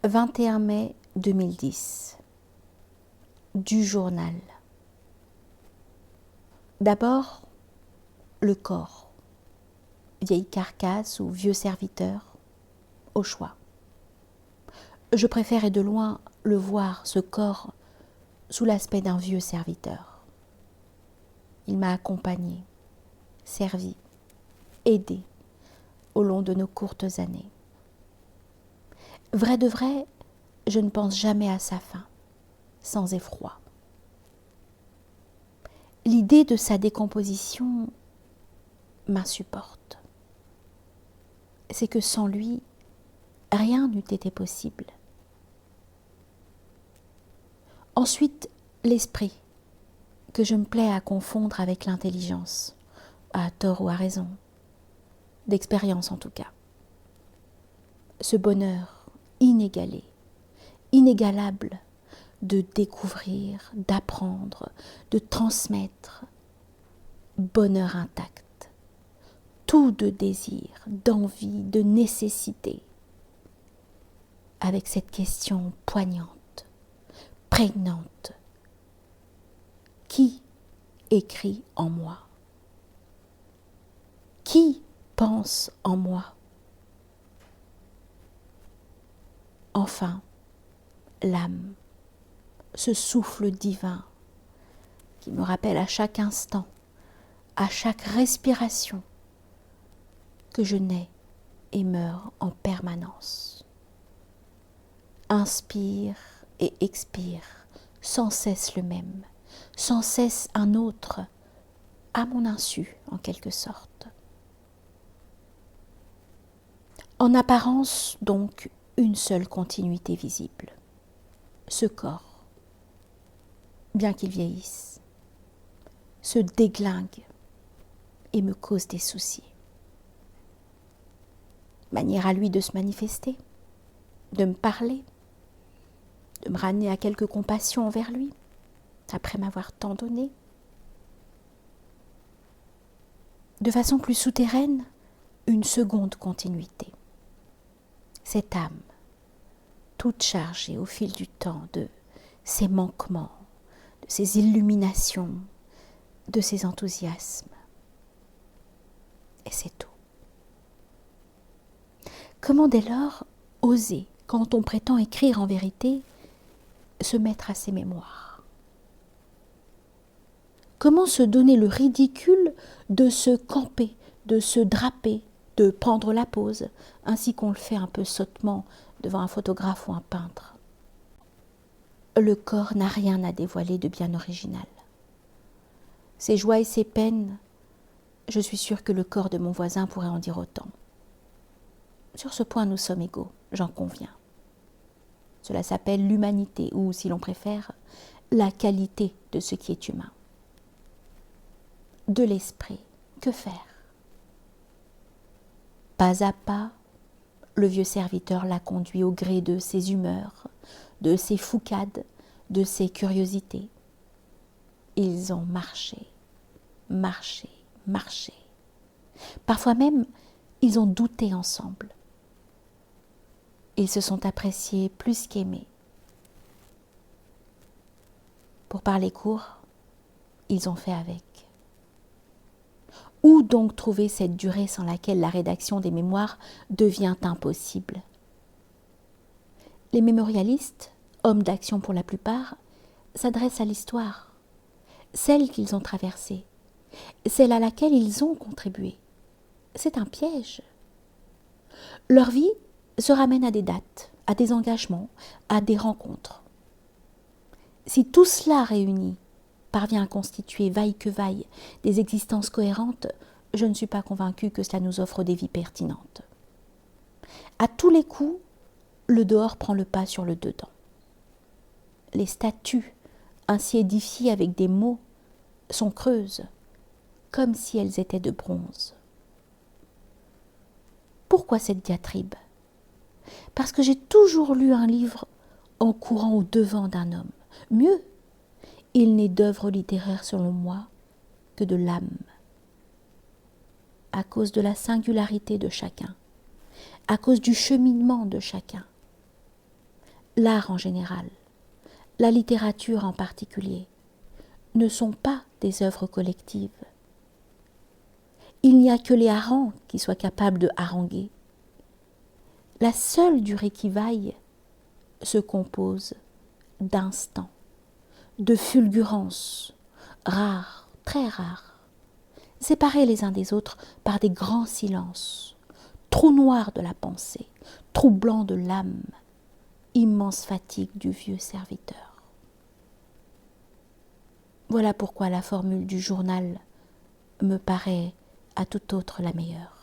21 mai 2010. Du journal. D'abord, le corps. Vieille carcasse ou vieux serviteur, au choix. Je préférais de loin le voir, ce corps, sous l'aspect d'un vieux serviteur. Il m'a accompagné, servi, aidé au long de nos courtes années. Vrai de vrai, je ne pense jamais à sa fin, sans effroi. L'idée de sa décomposition m'insupporte. C'est que sans lui, rien n'eût été possible. Ensuite, l'esprit, que je me plais à confondre avec l'intelligence, à tort ou à raison, d'expérience en tout cas. Ce bonheur inégalé, inégalable, de découvrir, d'apprendre, de transmettre, bonheur intact, tout de désir, d'envie, de nécessité, avec cette question poignante, prégnante. Qui écrit en moi? Qui pense en moi? Enfin, l'âme, ce souffle divin qui me rappelle à chaque instant, à chaque respiration, que je nais et meurs en permanence. Inspire et expire, sans cesse le même, sans cesse un autre, à mon insu en quelque sorte. En apparence donc, une seule continuité visible, ce corps, bien qu'il vieillisse, se déglingue et me cause des soucis. Manière à lui de se manifester, de me parler, de me ramener à quelque compassion envers lui, après m'avoir tant donné. De façon plus souterraine, une seconde continuité. Cette âme, toute chargée au fil du temps de ses manquements, de ses illuminations, de ses enthousiasmes. Et c'est tout. Comment dès lors oser, quand on prétend écrire en vérité, se mettre à ses mémoires? Comment se donner le ridicule de se camper, de se draper, de prendre la pose, ainsi qu'on le fait un peu sottement devant un photographe ou un peintre? Le corps n'a rien à dévoiler de bien original. Ses joies et ses peines, je suis sûre que le corps de mon voisin pourrait en dire autant. Sur ce point, nous sommes égaux, j'en conviens. Cela s'appelle l'humanité, ou, si l'on préfère, la qualité de ce qui est humain. De l'esprit, que faire? Pas à pas, le vieux serviteur l'a conduit au gré de ses humeurs, de ses foucades, de ses curiosités. Ils ont marché, marché, marché. Parfois même, ils ont douté ensemble. Ils se sont appréciés plus qu'aimés. Pour parler court, ils ont fait avec. Où donc trouver cette durée sans laquelle la rédaction des mémoires devient impossible? Les mémorialistes, hommes d'action pour la plupart, s'adressent à l'histoire, celle qu'ils ont traversée, celle à laquelle ils ont contribué. C'est un piège. Leur vie se ramène à des dates, à des engagements, à des rencontres. Si tout cela réuni parvient à constituer, vaille que vaille, des existences cohérentes, je ne suis pas convaincue que cela nous offre des vies pertinentes. À tous les coups, le dehors prend le pas sur le dedans. Les statues, ainsi édifiées avec des mots, sont creuses, comme si elles étaient de bronze. Pourquoi cette diatribe? Parce que j'ai toujours lu un livre en courant au-devant d'un homme. Mieux, il n'est d'œuvre littéraire selon moi que de l'âme, à cause de la singularité de chacun, à cause du cheminement de chacun. l'art en général, la littérature en particulier, ne sont pas des œuvres collectives. Il n'y a que les harangues qui soient capables de haranguer. La seule durée qui vaille se compose d'instants, de fulgurances, rares, très rares, séparés les uns des autres par des grands silences, trous noirs de la pensée, trous blancs de l'âme, immense fatigue du vieux serviteur. Voilà pourquoi la formule du journal me paraît à tout autre la meilleure.